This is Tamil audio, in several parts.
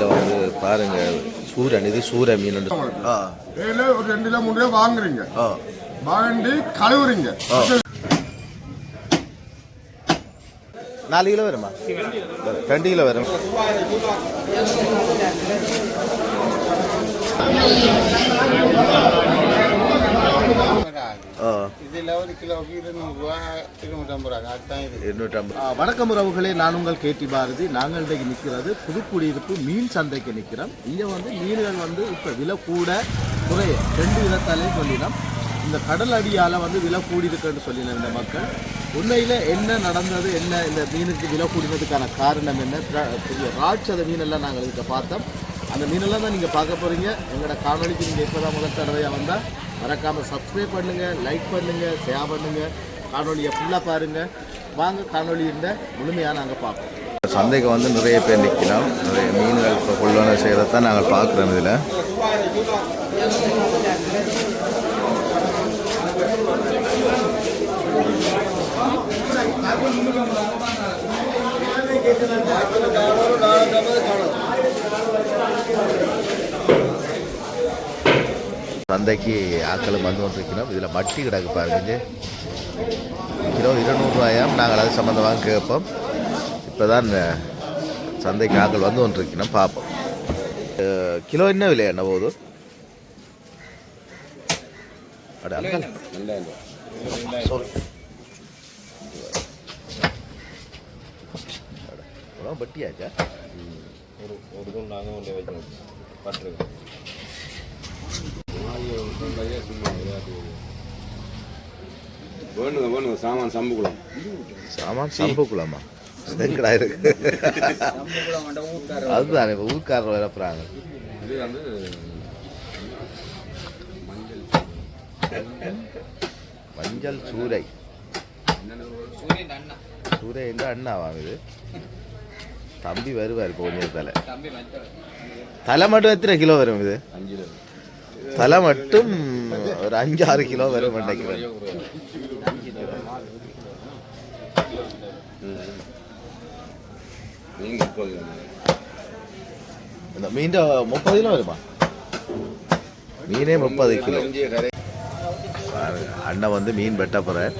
இதில் வந்து பாருங்க சூரன், இது சூர மீன். ஒரு 2 கிலோ 3 கிலோ வாங்குறீங்க, வாங்கி கழுவுறீங்க. 4 கிலோ வருமா? 2 கிலோ வரும். வணக்கம் உறவுகளே, நான் உங்கள் கேடி பாரதி. நாங்கள் இன்றைக்கு நிற்கிறது புதுக்குடியிருப்பு மீன் சந்தைக்கு நிற்கிறோம். இங்கே வந்து மீன்கள் வந்து இப்போ விலை கூட குறைய 2 விதத்தாலே சொல்லினோம். இந்த கடல் அடியால் வந்து விலை கூடியிருக்குன்னு சொல்லினோம் இந்த மக்கள். உண்மையில் என்ன நடந்தது, என்ன இந்த மீனுக்கு விலை கூடினதுக்கான காரணம் என்ன, ராட்சத மீனெல்லாம் நாங்கள் இதுக்கு பார்த்தோம். அந்த மீனெல்லாம் தான் நீங்கள் பார்க்க போகிறீங்க. எங்களோட காணொலிக்கு நீங்கள் இப்போ தான் முதல் தடவையாக வந்தால் மறக்காமல் சப்ஸ்கிரைப் பண்ணுங்கள், லைக் பண்ணுங்கள், ஷேர் பண்ணுங்கள். காணொலியை ஃபுல்லாக பாருங்கள். வாங்க காணொலியின் முழுமையாக நாங்கள் பார்ப்போம். சந்தைக்கு வந்து நிறைய பேர் நிற்கலாம். நிறைய மீன்கள் இப்போ கொள்வன செய்கிறத தான் நாங்கள் பார்க்குறோம். இதில் சந்தைக்கு ஆக்களும் வந்து கொண்டிருக்கணும். இதில் மட்டி கிடக்கு பாருங்க, கிலோ 200 ரூபாயாம். நாங்கள் அது சம்மந்தமாக கேட்போம். இப்போ தான் சந்தைக்கு ஆக்கள் வந்து கொண்டிருக்கணும், பார்ப்போம். கிலோ என்ன விலை என்ன போகுது? பட்டியாச்சா? ஒரு நாங்கள் பட்டு வேணுங்க சாமான் சம்புக்குளம். சாமான் சம்புக்குளமா? எங்கடா இருக்கு? அதுதான் இப்போ ஊர்க்காரர் வரப்புறாங்க. இது வந்து மஞ்சள் சூரை. சூரை என்ற அண்ணாவா இது? தம்பி வருவார் இப்போ கொஞ்சம். தலை மட்டும் எத்தனை கிலோ வரும் இது? 5 கிலோ. தலை மட்டும் ஒரு 5-6 கிலோ வரும் நினைக்கிறேன். இந்த மீன் 30 கிலோ வருமா? மீனே 30 கிலோ. அண்ணன் வந்து மீன் வெட்ட போறேன்.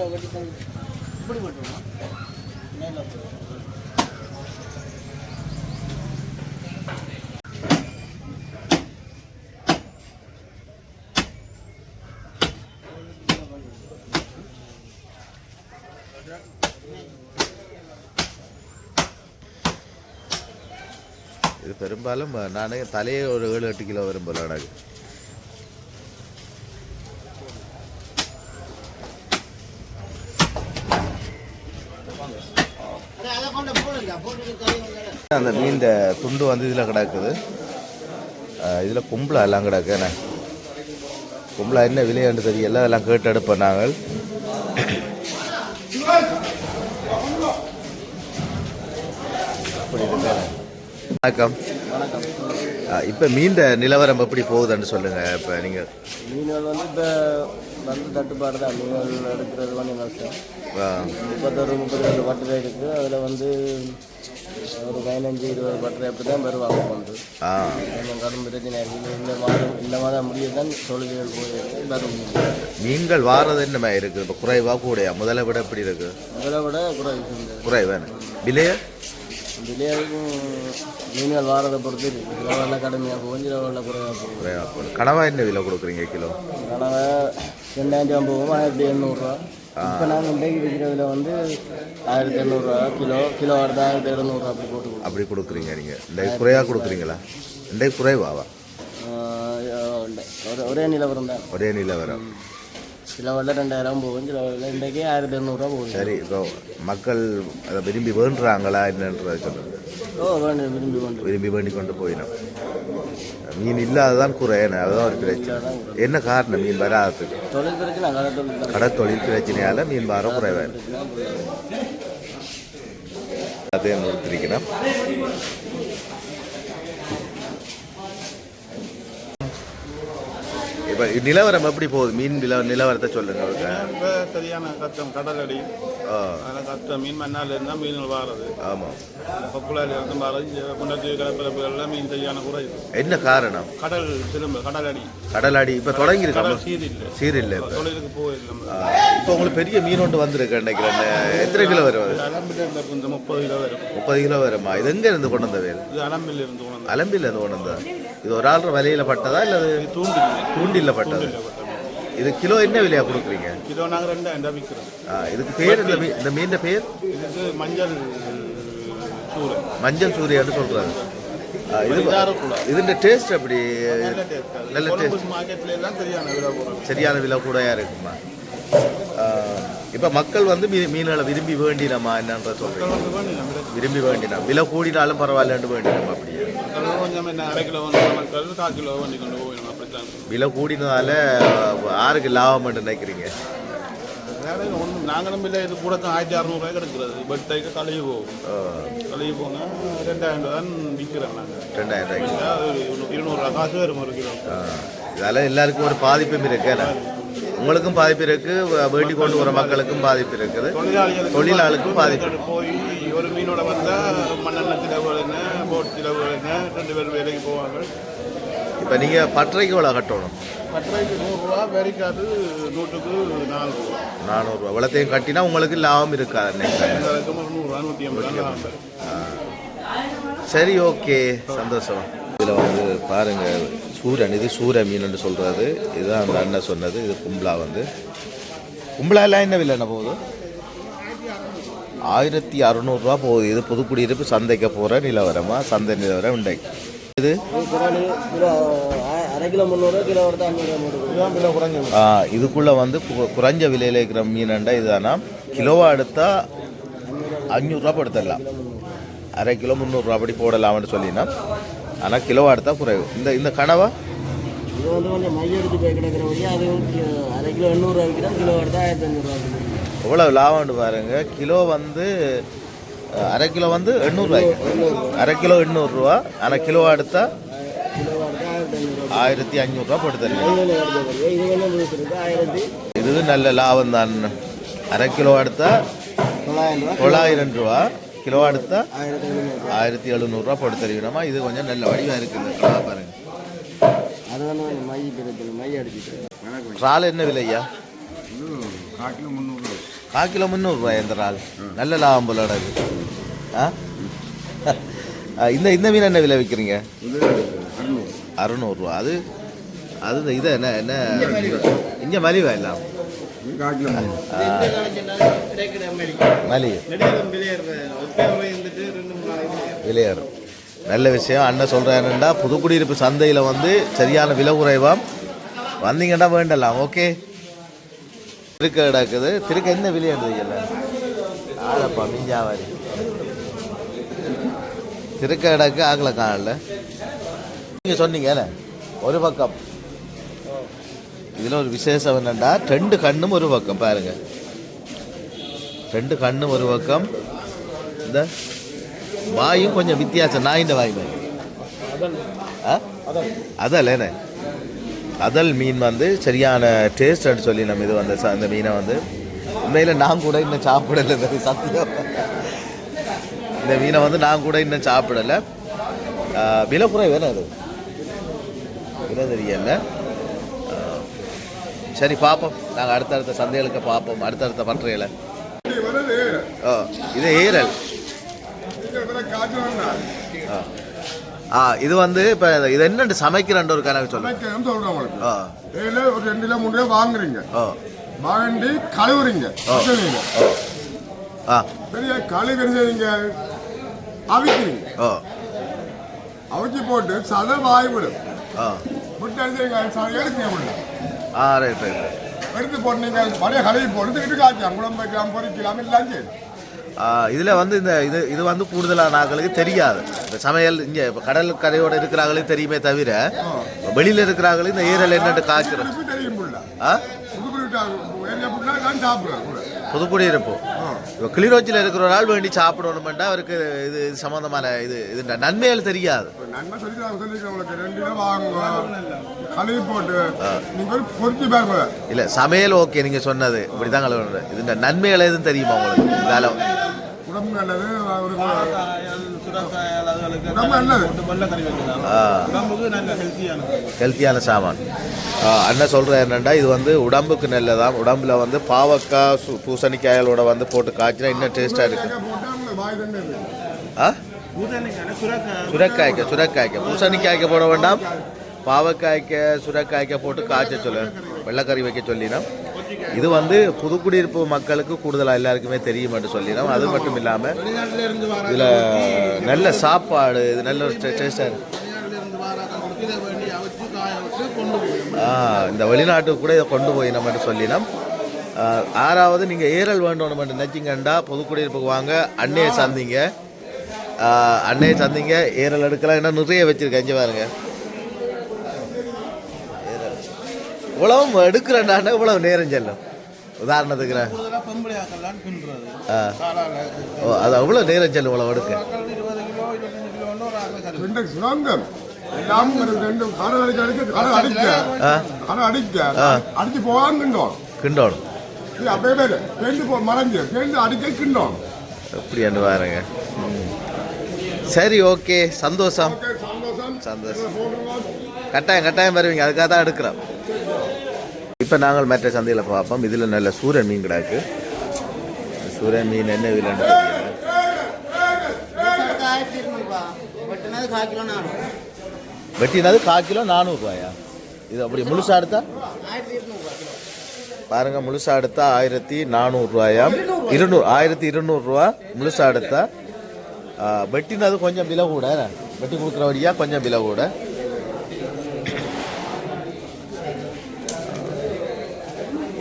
இது பெரும்பாலும் நான் தலையே ஒரு 7-8 கிலோ வரும் போல எனக்கு. அந்த மீன் துண்டு வந்து இதில் கிடக்குது. இதில் கும்பலா எல்லாம் கிடக்கு. என்ன கும்பலா என்ன விலையாண்டு தெரியல, அதெல்லாம் கேட்டு எடுப்போம் நாங்கள். வணக்கம். இப்போ மீன் நிலவரம் எப்படி போகுதுன்னு சொல்லுங்க. இப்போ நீங்கள் மீன்கள் வந்து இப்போ வந்து தட்டுப்பாடு தான். மீன்கள் எடுக்கிறது கொஞ்சம் கஷ்டம். 31-32 பட்டறை இருக்குது. அதில் வந்து ஒரு 15-20 பட்டறை அப்படி தான் வருவாங்க கொண்டு. கொஞ்சம் கடும் பிரச்சனை இருக்குது. இந்த மாதம் முடிய தான் தொழில்கள் போயிருக்கு. வரும் மீன்கள் வாரது என்ன மாதிரி இருக்குது? இப்போ குறைவா கூடையா? முதலை விட எப்படி இருக்குது? முதலை விட குறைவான விலையா? விலையாகும் மீன்கள் வாரதை பொறுத்து இருக்குது. கிலோ வெள்ளம் கடுமையாக போகும், கிலோ வெள்ளம் குறைவாக போகும். கனவா என்ன விலை கொடுக்குறீங்க கிலோ? கனவை 2000 போகும், 1800 ரூபா. இப்போ நாங்கள் இன்றைக்கு விற்கிறதுல வந்து 1800 ரூபா கிலோ. கிலோ அடுத்த 1700 அப்படி போட்டு அப்படி கொடுக்குறீங்க. நீங்கள் இன்றைக்கு குறையாக கொடுக்குறீங்களா? இன்றைக்கு குறைவாவா? ஒரே நிலவரம் தான். ஒரே நிலவரம். கிலோ வெள்ளம் 2000 போகும், கிலோ வெள்ளம் இன்றைக்கே 1800 ரூபா போகும். சரி, இப்போ மக்கள் அதை விரும்பி வேண்டுறாங்களா என்னன்றதை சொல்லுங்கள். விரும்பி வேண்டி கொண்டு போயிடும். மீன் இல்லாததான் குறையன, அதுதான் ஒரு பிரச்சனை. என்ன காரணம் மீன் வராததுக்கு? கடற்தொழில் பிரச்சனையால் மீன் வர குறைவாக அதே நிறுத்திருக்கணும். இப்போ நிலவரம் எப்படி போகுது? மீன் நிலவரத்தை சொல்லுங்க. இப்போ சரியான கஷ்டம், கடலடி அதெல்லாம் கஷ்டம். மீன் மண்ணால் இருந்தால் மீன்கள் வாரது. ஆமாம், பக்குளால் இருந்து வாரது. குண்டத்து கடற்பிறப்புகள்லாம் மீன் சரியான குறையுது. என்ன காரணம்? கடல் திரும்ப கடலடி கடலடி இப்போ தொடங்கிருக்கு. கடல் சீரில்லை, சீரில்லை. தொழிலுக்கு போயிடலாம். இப்போ உங்களுக்கு பெரிய மீன் ஒன்று வந்திருக்கு நினைக்கிறேன். எத்தனை கிலோ வரும்? அலம்பில் இருந்த கொஞ்சம் 30 கிலோ வரும். 30 கிலோ வருமா? இது எங்கே இருந்து கொண்டு வந்த வேல்? இது அலம்பில் இருந்து கொண்டு வந்தது. அலம்பில் இருந்து கொண்டு வந்தா? இது ஒரு ஆள் வலையில் பட்டதா இல்லை தூண்டில்ல பட்டது? இது கிலோ என்ன விலையா கொடுக்குறீங்க? கிலோ நாங்கள் 2,000 விற்கிறோம். இதுக்கு பேர் இந்த மீன் பேர் இதுக்கு மஞ்சள் சூரை. மஞ்சள் சூரியான்னு சொல்றாங்க. இதுன்ற டேஸ்ட் அப்படி நல்ல டேஸ்ட். மார்க்கெட்ல எல்லாம் சரியான விலை கூடயா இருக்குமா? இப்போ மக்கள் வந்து மீன்களை விரும்பி வேண்டினமா என்னன்ற சொல்றீங்க? விரும்பி வேண்டினா விலை கூடினாலும் பரவாயில்லன்னு வேண்டினோம். அப்படியே கொஞ்சம் என்ன அரை கிலோ வந்து மக்கள் 4 கிலோ வண்டி கொண்டு போயிடணும். அப்படித்தான் விலை கூடினதால யாருக்கு லாபம் நினைக்கிறீங்க? ஒன்றும் நாங்களும் இல்லை. இது கூட 1600 கிடைக்கிறது. பட்டைக்கு கழுவி போகும். கழுவி போனால் 2000 தான் விற்கிறோம் நாங்கள். 2000 200 காசு வரும் ஒரு கிலோ. இதால எல்லாருக்கும் ஒரு பாதிப்பும் இருக்கு. உங்களுக்கும் பாதிப்பு இருக்கு, வேண்டி கொண்டு வர மக்களுக்கும் பாதிப்பு இருக்குது, தொழிலாளருக்கும் பாதிப்பு. போய் ஒரு மீனோட வந்தால் மண்ணெண்ணெய் செலவு என்ன, போட் செலவு என்ன, 2 பேர் வேலைக்கு போவாங்க. இப்போ நீங்கள் பட்டறைக்கு எவ்வளோ கட்டணும்? பட்டறைக்கு 100 ரூபா, வேலைக்காது 100க்கு 4 ரூபா. 400 ரூபா. இவ்வளோத்தையும் கட்டினா உங்களுக்கு லாபம் இருக்காது. 100 ரூபா 150 லாபம். சரி, ஓகே, சந்தோஷம். இதில் வந்து பாருங்கள், சூரன், இது சூர மீன் சொல்கிறது. இதுதான் அந்த அண்ணன் சொன்னது. இது கும்பலா. கும்பலா எல்லாம் என்ன விலை என்ன போகுது? 1600 ரூபா போகுது. இது புதுக்குடியிருப்பு சந்தைக்கு போகிற நிலவரமா? சந்தை நிலவரம் இன்றைக்கு இது அரை கிலோ 300 கிலோ வருது. 500 குறைஞ்ச. இதுக்குள்ளே வந்து குறைஞ்ச விலையில் இருக்கிற மீனண்டா இதுதானா? கிலோவா எடுத்தால் 500 ரூபா படுத்தலாம். அரை கிலோ 300 ரூபா அப்படி போடலாம்னு சொல்லினா. ஆனால் கிலோவா எடுத்தால் குறைவு. இந்த கனவா இது வந்து கொஞ்சம் மைய எடுத்து போய் கிடக்கிற வழியாக அதுவும் அரை கிலோ 800 விற்கிறோம். கிலோ எடுத்தால் 1500 ரூபா. எவ்வளோ லாபம்னு பாருங்க. கிலோ வந்து அரை கிலோ வந்து 800 ரூபாய்க்கு. அரை கிலோ 800 ரூபா. ஆனால் கிலோவா எடுத்தால் 1500 ரூபா போட்டு தருவீங்க. இது நல்ல லாபம் தான். அரை கிலோ எடுத்தால் 900 ரூபா. கிலோ எடுத்தால் 1700 ரூபா போட்டு தருவீங்கம்மா. இது கொஞ்சம் நல்ல வடிவாக இருக்குது. பாருங்க. அது வந்து மை அடிச்சுட்டு இறால் என்ன விலையா? 1 கிலோ 300 ரூபாய். இந்த இறால் நல்ல லாபம் போல இருக்குது. இந்த மீன் என்ன விலை விற்கிறீங்க? 600 ரூபா. அது இது என்ன இங்கே மலிவா எல்லாம் மலிவு விலையேறும். நல்ல விஷயம். அண்ணன் சொல்கிறேன்டா, புதுக்குடியிருப்பு சந்தையில் வந்து சரியான விலை குறைவாம். வந்தீங்கன்னா வேண்டலாம். ஓகே. திருக்க கிடக்குது. திருக்க என்ன விலையாடுறீங்கல்ல? ஆளப்பா மிஞ்சாவாரி திருக்க கிடக்கு. ஆக்கலை காணல. நீங்கள் சொன்னீங்கல்ல ஒரு பக்கம். இதில் ஒரு விசேஷம் என்னென்னா 2 கண்ணும் ஒரு பக்கம். பாருங்க, 2 கண்ணும் ஒரு பக்கம். இந்த வாயும் கொஞ்சம் வித்தியாசம். நாயின் வாய் மாதிரி அதல் என்ன அதல் மீன் வந்து சரியான டேஸ்ட்னு சொல்லி நம்ம இது வந்து அந்த மீனை வந்து உண்மையில் நான் கூட இன்னும் சாப்பிடலை. சத்தியம், இந்த மீனை வந்து நான் கூட இன்னும் சாப்பிடலை. விலை குறைவு வேணும். அது விலை தெரியல. சரி, பார்ப்போம். நாங்கள் அடுத்தடுத்த சந்தைகளுக்கு பார்ப்போம். அடுத்தடுத்த பட்டறையில். இது ஏரல். இது வந்து இப்போ இது என்னென்னு சமைக்கிறன்ற ஒரு கணக்கு சொல்லுங்க. சொல்கிறேன் உங்களுக்கு. ஒரு 2 கிலோ 3 கிலோ வாங்குறீங்க. வாங்கி கழுவுறீங்க. பெரிய கழுவுறீங்க, அவிக்கிறீங்க. அவிச்சு போட்டு சதை வாய்விடும். முட்டை எடுத்துங்க. Right right. எடுத்து போட்டு நீங்கள் மழையை கழுவி போட்டு வீட்டு காய்ச்சாம். குழம்பு வைக்கலாம், பொறிக்கலாம், எல்லாம் செய்யணும். இதில் வந்து இது வந்து கூடுதலான ஆட்களுக்கு தெரியாது. இந்த சமையல் இங்கே இப்போ கடல் கரையோடு இருக்கிறாங்களுக்கு தெரியுமே தவிர, வெளியில் இருக்கிறாங்களும் இந்த ஈரல் என்னட்டு காய்க்கிறோம். தெரியும். புதுக்குடியிருப்பு இப்போ கிளிநொச்சியில் இருக்கிற ஒரு ஆள் வேண்டி சாப்பிடணுமெண்டா அவருக்கு இது சம்மந்தமான இது நன்மைகள் தெரியாது. நன்மை சொல்லிக்கிறேன் உங்களுக்கு 2 கிலோ வாங்க கழுவி போட்டு நீங்கள் ஒரு பொறுத்து பாருங்க. இல்லை சமையல் ஓகே நீங்கள் சொன்னது இப்படி தான் கழுவுறது. இது நன்மைகள் எதுவும் தெரியுமா உங்களுக்கு? இதால உடம்பு நல்லது, ஒரு ஹெல்த்தியான சாமான். அண்ணன் சொல்கிறது என்னென்னா இது வந்து உடம்புக்கு நல்லதான். உடம்புல வந்து பாவக்காய் பூசணிக்காயோட வந்து போட்டு காய்ச்சினா இன்னும் டேஸ்ட்டாக இருக்குது. சுரக்காய்க்க பூசணிக்காய்க்க போட வேண்டாம், பாவக்காய்க்க சுரக்காய்க்க போட்டு காய்ச்ச சொல்ல வெள்ளைக்கறி வைக்க சொல்லினோம். இது வந்து புதுக்குடியிருப்பு மக்களுக்கு கூடுதலாக எல்லாருக்குமே தெரியும் என்று சொல்லினோம். அது மட்டும் இல்லாமல் இதில் நல்ல சாப்பாடு, இது நல்ல ஒரு டேஸ்டாக இருக்குது. இந்த வெளிநாட்டுக்கு கூட இதை கொண்டு போய் நம்ம சொல்லினோம். 6வது நீங்கள் ஏரல் வேண்டணும் நினைச்சிங்கண்டா புதுக்குடியிருப்புக்கு வாங்க, அன்னையை சந்திங்க. ஏரல் எடுக்கலாம். ஏன்னா நிறைய வச்சுருக்கேன். இங்கே பாருங்க, இவ்வளவும் எடுக்கிறேன்டா இவ்வளவு நேரம் செல்லும். உதாரணத்துக்கு அது அவ்வளோ நேரம் செல்லும் இவ்வளவு எடுக்க. எப்படி என்று பாருங்க. சரி, ஓகே, சந்தோஷம். கட்டாயம் வருவீங்க, அதுக்காக தான் எடுக்கிறோம். இப்போ நாங்கள் மற்ற சந்தையில் பார்ப்போம். இதில் நல்ல சூரன் மீன் கிடாக்கு. சூரன் மீன் என்ன விலைன்னு வெட்டினது 1/4 கிலோ 400 ரூபாயா? இது அப்படி முழுசா எடுத்தா பாருங்க, முழுசா எடுத்தா 1400 ரூபாயா? 1200 ரூபா முழுசா எடுத்தா. வெட்டினது கொஞ்சம் விலை கூட, வெட்டி கொடுக்குற வழியா கொஞ்சம் விலை கூட.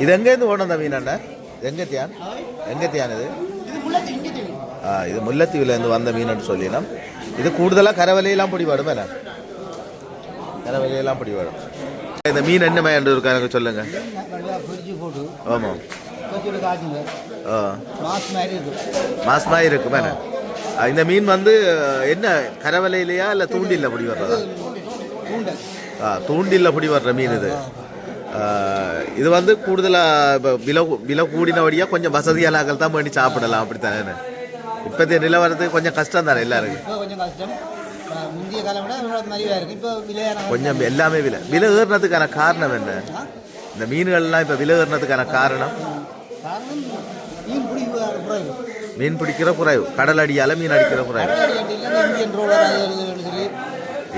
இது எங்கேருந்து ஓடும் அந்த மீன் அண்ணா? எங்கத்தியான் இது? இது முல்லைத்தீவுலேருந்து வந்த மீன் சொல்லினோம். இது கூடுதலாக கரவலையெல்லாம் பிடிவாடும். என்ன கரவலையெல்லாம் பிடிவாடும். இந்த மீன் என்ன மேண்டு இருக்கா எனக்கு சொல்லுங்க. ஆமாம், மாஸ் மாதிரி இருக்கு மேலே. இந்த மீன் வந்து என்ன கரவலையிலையா இல்லை தூண்டில்ல பிடி வர்றதா? தூண்டில்ல பிடி வர்ற மீன் இது. இது வந்து கூடுதலாக இப்போ விலை கூடினபடியாக கொஞ்சம் வசதியானாக்கள் தான் பண்ணி சாப்பிடலாம். அப்படித்தானே இப்போதைய நிலவரத்துக்கு கொஞ்சம் கஷ்டம் தானே எல்லாருக்கும். கொஞ்சம் எல்லாமே விலை ஏறினதுக்கான காரணம் என்ன? இந்த மீன்கள்லாம் இப்போ விலை ஏறினதுக்கான காரணம் மீன் பிடிக்கிற குறைவு, கடல் அடியால் மீன் அடிக்கிற குறைவு.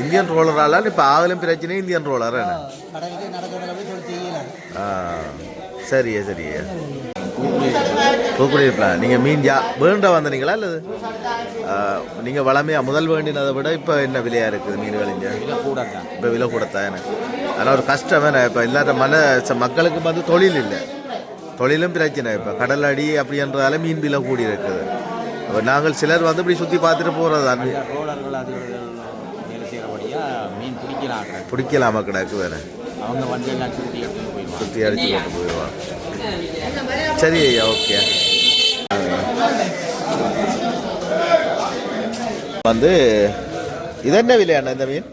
இந்தியன் ரோலரால இப்போ ஆகலும் பிரச்சனை இந்தியன் ரோலர். சரியா தூக்குடியிருப்பேன். நீங்கள் மீன் வேண்ட வந்தீங்களா அல்லது நீங்கள் வளமையாக முதல் வேண்டினதை விட இப்போ என்ன விலையாக இருக்குது மீன் விளைஞ்ச? இப்போ விலை கூடத்தான். அதனால் ஒரு கஷ்டம் வேணா. இப்போ இல்லாத மக்களுக்கு வந்து தொழில் இல்லை, தொழிலும் பிரச்சனை. இப்போ கடல் அடி அப்படின்றதால மீன் விலை கூடி இருக்குது. இப்போ நாங்கள் சிலர் வந்து இப்படி சுற்றி பார்த்துட்டு போகிறது தான். பிடிக்கலாமா கிடக்கு வேற, அவங்க வண்டியெல்லாம் சுற்றி அடிச்சு போட்டு போயிடுவாங்க. சரி, ஓகே. வந்து இது என்ன விலையாண்ணா இந்த மீன்?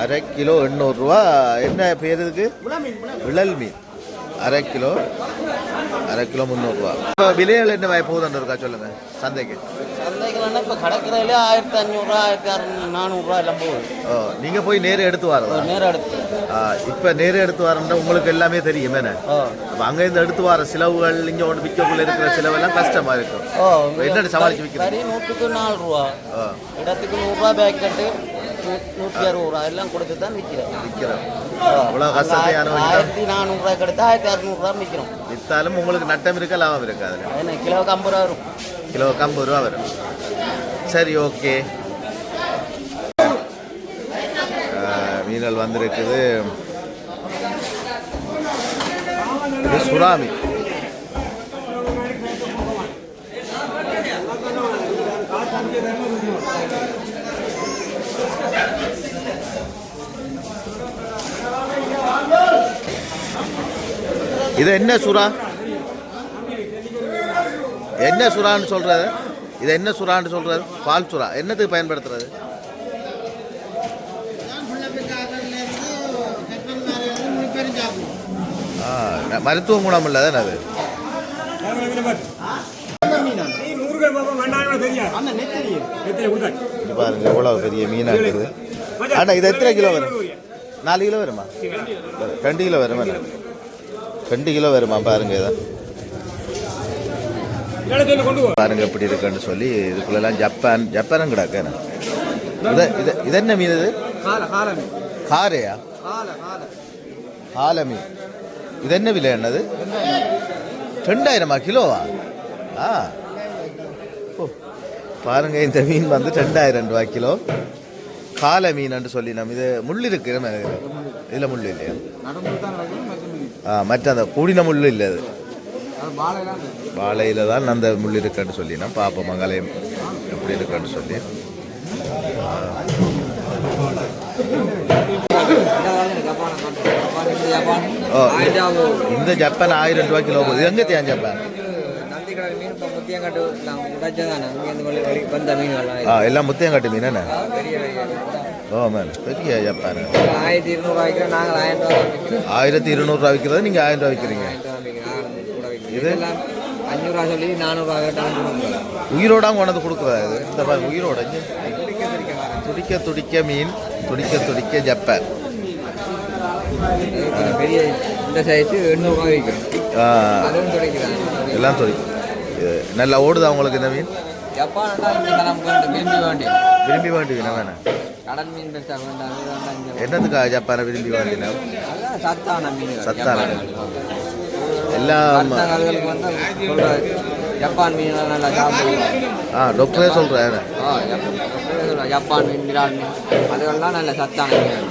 1/2 கிலோ 800 ரூபா. என்ன பேர் இதுக்கு? விழல் மீன். 1/2 கிலோ 300 ரூபா. இப்போ விலைகள் என்ன போகுதுன்னு இருக்கா சொல்லுங்க. சந்தைக்கு இப்போ கடற்கரையிலே 1500 1400 எல்லாம் போகுது. நீங்கள் போய் நேரம் எடுத்து வரதா? நேரம் எடுத்து இப்போ நேரம் எடுத்து வரேன் உங்களுக்கு எல்லாமே தெரியும் என்ன? அப்போ அங்கேருந்து எடுத்து வர செலவுகள் இங்கே ஒன்று விற்கக்குள்ள இருக்கிற செலவெல்லாம் கஷ்டமாக இருக்கும். என்ன சமாளிச்சு விற்கிறீங்க? 100க்கு 4 ரூபா, இடத்துக்கு 100 ரூபா பேக் கட்டு 160 ரூபா எல்லாம் கொடுத்து தான் விற்கிறோம். அவ்வளோ கஷ்டத்தை 1400 ரூபாய் கிடைத்தா 1600 ரூபா விற்கிறோம். விற்றாலும் உங்களுக்கு நட்டம் இருக்கா லாபம் இருக்கா? அதில் கிலோவுக்கு 50 ரூபா வரும். கிலோவுக்கு 50 ரூபா வரும். சரி, ஓகே. மீன்கள் வந்திருக்குது. இது சுறாமி. இது என்ன சுறா? என்ன சுறான்னு சொல்கிறது? இது என்ன சுறான்னு சொல்கிறது? பால் சுறா. என்னத்துக்கு பயன்படுத்துறது? மருத்துவ குணம் இல்லை தானே அது? பாருங்க எவ்வளோ பெரிய மீனாக இருக்குது. ஆனால் இது எத்தனை கிலோ வரும்? 4 கிலோ வருமா? 2 கிலோ வருமா? 2 கிலோ வருமா? பாருங்க இதை பாருங்க எப்படி இருக்குன்னு சொல்லி. இதுக்குள்ளெல்லாம் ஜப்பானும் கிடக்கு. இது என்ன மீன்? இது காரையா? காலை மீன். இது என்ன விலை? என்னது? 2000 கிலோவா? ஓ பாருங்க, இந்த மீன் வந்து 2000 ரூபா கிலோ. காலை மீன் சொல்லி நம்ம இது முள் இருக்கு. இதில் முள் இல்லையா? மற்ற அந்த கூடின முள் இல்லை. அது வாழையில தான் அந்த முள் இருக்குன்னு சொல்லி நான் பார்ப்போம். மங்களையும் எப்படி இருக்குன்னு சொல்லி. இந்த ஜப்பான் 1000 ரூபா கிலோ போகுது. எங்கே தேன் ஜப்பான்? எல்லாம் முத்தியங்காட்டு மீன் என்ன? ஓ மேம், பெரிய ஜப்பான். 1200 ரூபா விற்கிறது, நீங்கள் 1000 ரூபா விற்கிறீங்க. இது 500 சொல்லி 400 உயிரோட கொண்டு கொடுக்குறாரு. இந்த பாருங்க உயிரோட துடிக்க துடிக்க மீன், துடிக்க துடிக்க ஜப்பான். பெரிய இந்த சைஸு 800 விற்கும். எல்லாம் துடிக்கும். நல்லா ஓடுதா உங்களுக்கு இந்த மீன்? விரும்பி வேண்டி வேணாம். கடல் மீன் என்னதுக்கா ஜப்பானை விரும்பி வேண்டினா? சத்தான மீன். சத்தான எல்லாம் ஜப்பான் மீன் நல்லா சாப்பிடுவோம். டாக்டரே சொல்கிறேன். ஜப்பான் மீன், விரால் மீன் அதுகள்லாம் நல்ல சத்தான மீன்.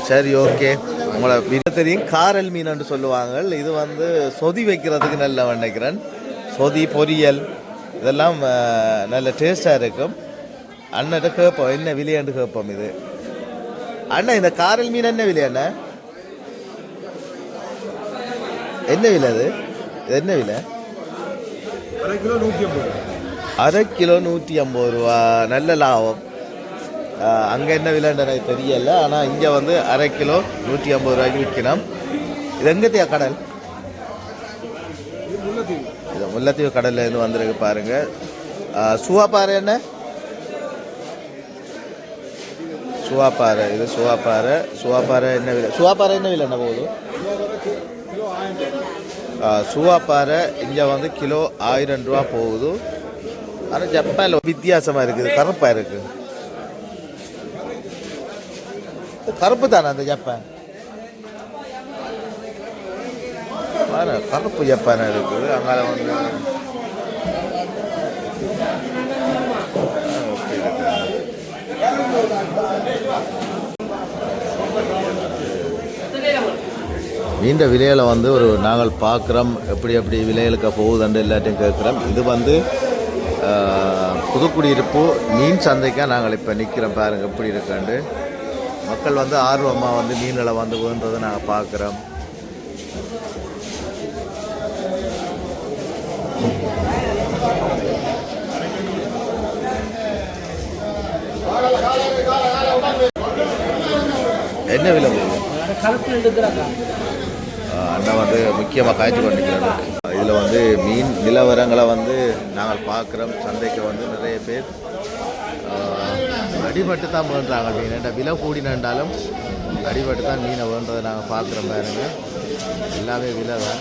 சரி, ஓகே. உங்களை மீன் தெரியும், காரல் மீன் சொல்லுவாங்க. இது வந்து சொதி வைக்கிறதுக்கு நல்லா நினைக்கிறேன். சொதி பொரியல் இதெல்லாம் நல்ல டேஸ்டாக இருக்கும். அண்ணன் கேட்போம் என்ன விலையாண்டு கேட்போம். இது அண்ணா, இந்த காரல் மீன் என்ன விலை அண்ணா? என்ன விலை அது? இது என்ன விலை? அரை கிலோ 150 ரூபா. நல்ல லாபம். அங்கே என்ன விலைன்னு எனக்கு தெரியல. ஆனால் இங்கே வந்து அரை கிலோ 150 ரூபாய்க்கு விற்கணும். இது எங்கத்தையா கடல்? இது முல்லைத்தீவு கடல்ல இருந்து வந்திருக்கு பாருங்க. சுவாப்பாறை என்ன? சுவாப்பாறை. இது சுவாப்பாறை. சுவாப்பாறை என்ன விலை? சுவாப்பாறை என்ன விலை என்ன போகுது? சுவாப்பாறை இங்கே வந்து கிலோ 1000 ரூபா போகுது. ஆனால் ஜப்பானில் வித்தியாசமாக இருக்குது, கருப்பாக இருக்குது. கருப்பு தானே அந்த ஜப்பான்? கருப்பு ஜப்பான் இருக்குது. அங்கால வந்து மீண்ட விலையில் வந்து ஒரு நாங்கள் பார்க்குறோம் எப்படி எப்படி விலைகளுக்கு போகுதுன்னு எல்லாத்தையும் கேட்குறோம். இது வந்து புதுக்குடியிருப்பு மீன் சந்தைக்காக நாங்கள் இப்போ நிற்கிறோம். பாருங்கள் எப்படி இருக்காண்டு. மக்கள் வந்து ஆர்வமாக வந்து மீன்களை வந்து வேண்டதை நாங்கள் பார்க்குறோம். என்ன விலை போகுது? அண்ணன் வந்து முக்கியமாக காய்ச்சி கொண்டிருக்கிறாங்க. இதில் வந்து மீன் நிலவரங்களை வந்து நாங்கள் பார்க்குறோம். சந்தைக்கு வந்து நிறைய பேர் அடிபட்டு தான் வேண்டுறாங்க மீன். ஏன்னா விலை கூடினாலும் அடிபட்டு தான் மீனை வேண்டதை நாங்கள் பார்க்குறோம். பாருங்க எல்லாமே விலை தான்.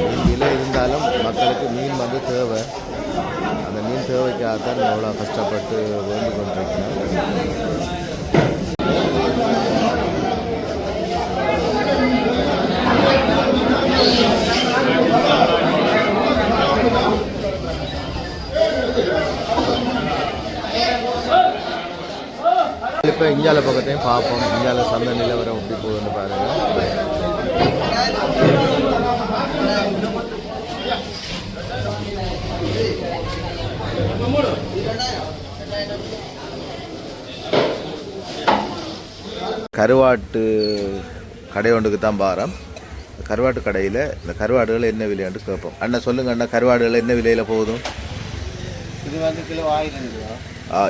மீன் விலை இருந்தாலும் மக்களுக்கு மீன் வந்து தேவை. அந்த மீன் தேவைக்காகத்தான் எவ்வளோ கஷ்டப்பட்டு வேண்டி கொண்டிருக்கிறோம். இப்போ இந்தியாவில் பக்கத்தையும் பார்ப்போம். இந்தியாவில் சந்தை நிலவரம் எப்படி போகுதுன்னு பாருங்கள். கருவாட்டு கடை ஒன்றுக்கு தான் பாரம். கருவாட்டு கடையில் இந்த கருவாடுகள் என்ன விலையாண்டு கேட்போம். அண்ணா சொல்லுங்க அண்ணா, கருவாடுகள் என்ன விலையில் போகுதும்? இது வந்து கிலோ 1000 ரூபா.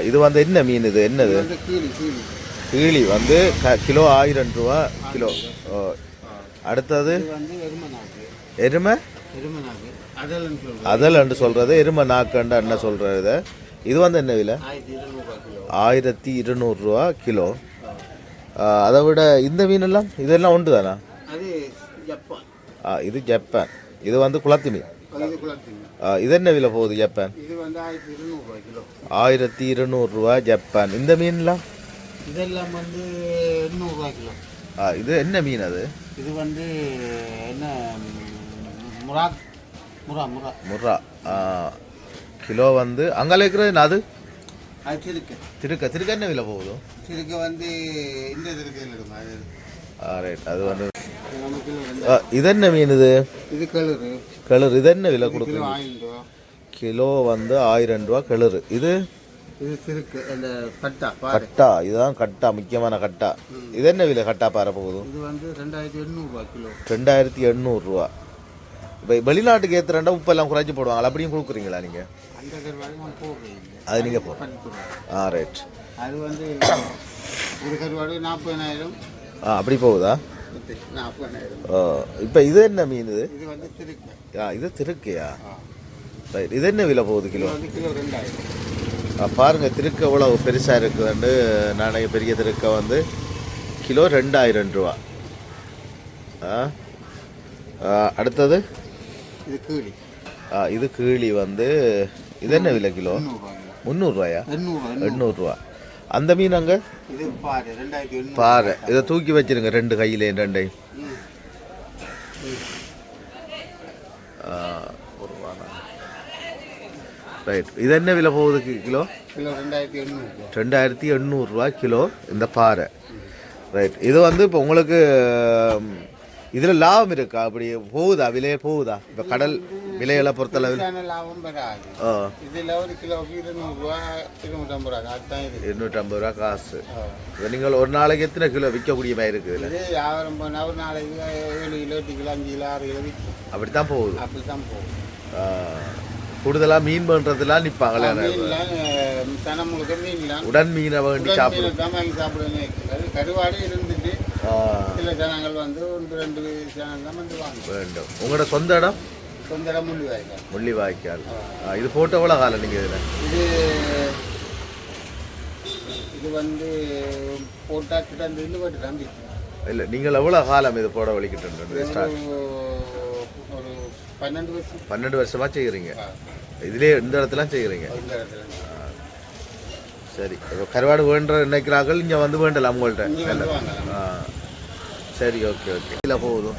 இது வந்து என்ன மீன்? இது என்னது? கீழி வந்து கிலோ 1000 ரூபா கிலோ. அடுத்தது எருமை அதல் சொல்றது, எருமை நாக்கண்டு அண்ணன் சொல்றது. இது வந்து என்ன விலை? 1200 ரூபா கிலோ. அதை விட இந்த மீனெல்லாம் இதெல்லாம் உண்டு தானா? இது ஜப்பான். இது வந்து குளத்து மீன். இது என்ன விலை போகுது ஜப்பான்? 1200 ரூபா ஜப்பான். இந்த மீன்லாம் இதெல்லாம் வந்து 800 ரூபா கிலோ. இது என்ன மீன்? அது இது வந்து என்ன முறா. முறா கிலோ வந்து அங்கே இருக்கிறது அது திருக்க என்ன விலை போகுது? திருக்க வந்து இந்த திருக்க. ரைட். அது வந்து இது என்ன மீன்? இது கிளறு. இது என்ன விலை கொடுக்குறீங்க? 1000 ரூபா கிலோ வந்து 1000 ரூபா கிளறு. இது திருக்கு அந்த கட்டா. இதுதான் கட்டா, முக்கியமான கட்டா. இது என்ன விலை கட்டா பாறை போகுது? இது வந்து 2800 ரூபா கிலோ. 2800 ரூபா. இப்போ வெளிநாட்டுக்கு ஏற்றுறா உப்பெல்லாம் குறைச்சி போடுவாங்களா? அப்படியும் கொடுக்குறீங்களா நீங்கள்? அந்த கருவாடு நான் போடுறேன். அது நீங்கள் ரைட். அது வந்து ஒரு கருவாடு 40,000. அப்படி போகுதா? 40,000. இப்போ இது என்ன மீன்? இது வந்து திருக்கு. இது திருக்கையா? ரைட். இது என்ன விலை போகுது கிலோ? கிலோ 2000. பாருங்க திருக்க எவ்வளோ பெருசாக இருக்குதுன்னு. நானே பெரிய திருக்க வந்து கிலோ 2000 ரூபா. அடுத்தது இது கீழி வந்து இது என்ன விலை கிலோ? 300 ரூபாயா? 800 ரூபா. அந்த மீன் அங்கே பாறை. இதை தூக்கி வச்சிருங்க ரெண்டு கையிலே ரெண்டையும். ரைட். இது என்ன விலை போகுது கிலோ? 2800 ரூபா கிலோ இந்த பாறை. ரைட். இது வந்து இப்போ உங்களுக்கு இதில் லாபம் இருக்கா? அப்படி போகுதா? விலையே போகுதா? இப்போ கடல் விலைகளை பொறுத்தளவில் லாபம் வராது. இதில் ஒரு கிலோவுக்கு 200 ரூபா 250 ரூபா. அதுதான் 250 ரூபா காசு. இப்போ நீங்கள் ஒரு நாளைக்கு எத்தனை கிலோ விற்கக்கூடிய மாதிரி இருக்குது? இது வியாபாரம் பண்ணால் ஒரு நாளைக்கு 7 கிலோ 8 கிலோ 5 கிலோ 6 கிலோ விற்கும். அப்படித்தான் போகுது. அப்படித்தான் போகும். கூடுதலாக மீன் பண்ணுறதுலாம் நிற்பாங்களே. தனம் முழுக்க மீன்லாம் உடன் மீனை வேண்டி சாப்பிடுவோம். சாப்பிடுவேன். கருவாடு இருந்துட்டு சில ஜனங்கள் வந்து 1-2 ஜனங்கள் தான் வந்து வாங்க வேண்டும். உங்களோட சொந்த இடம்? சொந்த இடம் முள்ளிவாய்க்கால். முள்ளிவாய்க்கால். இது போட்ட எவ்வளோ காலம் நீங்கள் இதில்? இது வந்து போட்டால் கிட்ட இருந்து தம்பி இல்லை, நீங்கள் எவ்வளோ காலம் இது போட வலிக்கிட்டு? ஒரு 12 வருஷம். 12 வருஷமாக செய்கிறீங்க இதுலேயே? இந்த இடத்துல செய்கிறீங்க? சரி. இப்போ கருவாடு வேண்ட நினைக்கிறார்கள் இங்கே வந்து வேண்டலாம் உங்கள்கிட்ட. சரி, ஓகே. இல்லை போதும்.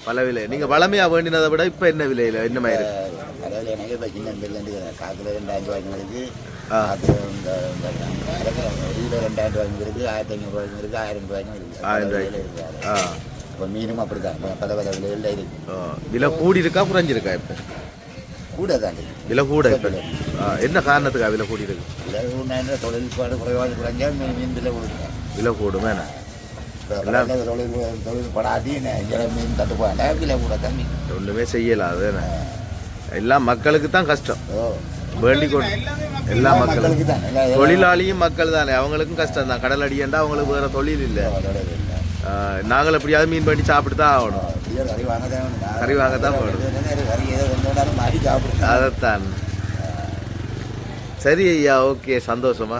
பல விலை. நீங்கள் வளமையாக வேண்டினதை விட இப்போ என்ன விலையில் என்ன மாதிரி இருக்கு? காக்கில் 2000 ரூபாய்க்கு இருக்கு. 2000 ரூபாய்க்கு இருக்கு. 1500 ரூபாய்க்கு இருக்கு. 1000 ரூபாய்க்கும் இருக்கு. 1000 ரூபாய்க்கு. இப்போ மீனும் அப்படிதான் பல விலைகளில் இருக்கு. விலை கூடி இருக்கா குறைஞ்சிருக்கா? இப்போ கூட தான் விலை கூட. இப்போ என்ன காரணத்துக்கா விலை கூடி இருக்கு? தொழில்பாடு குறைவாக குறைஞ்சால் மீன் விலை கொடுக்கும். விலை கூடும் வேணா? தொழில் படாதி மீன் தட்டுப்பாடு விலை கூட தான். ஒன்றுமே செய்யலாம். அது வேணா எல்லாம் மக்களுக்கு தான் கஷ்டம். வேண்டிக் கொண்டு எல்லா மக்களுக்கு தான். தொழிலாளியும் மக்கள் தானே, அவங்களுக்கும் கஷ்டம் தான். கடல் அடியண்டா அவங்களுக்கு வேற தொழில் இல்லை. நாங்கள் எப்படியாவது மீன் பண்ணி சாப்பிட்டு தான் ஆகணும். கறி வாங்க தான் போகணும். அதைத்தான். சரி ஐயா, ஓகே, சந்தோஷமா.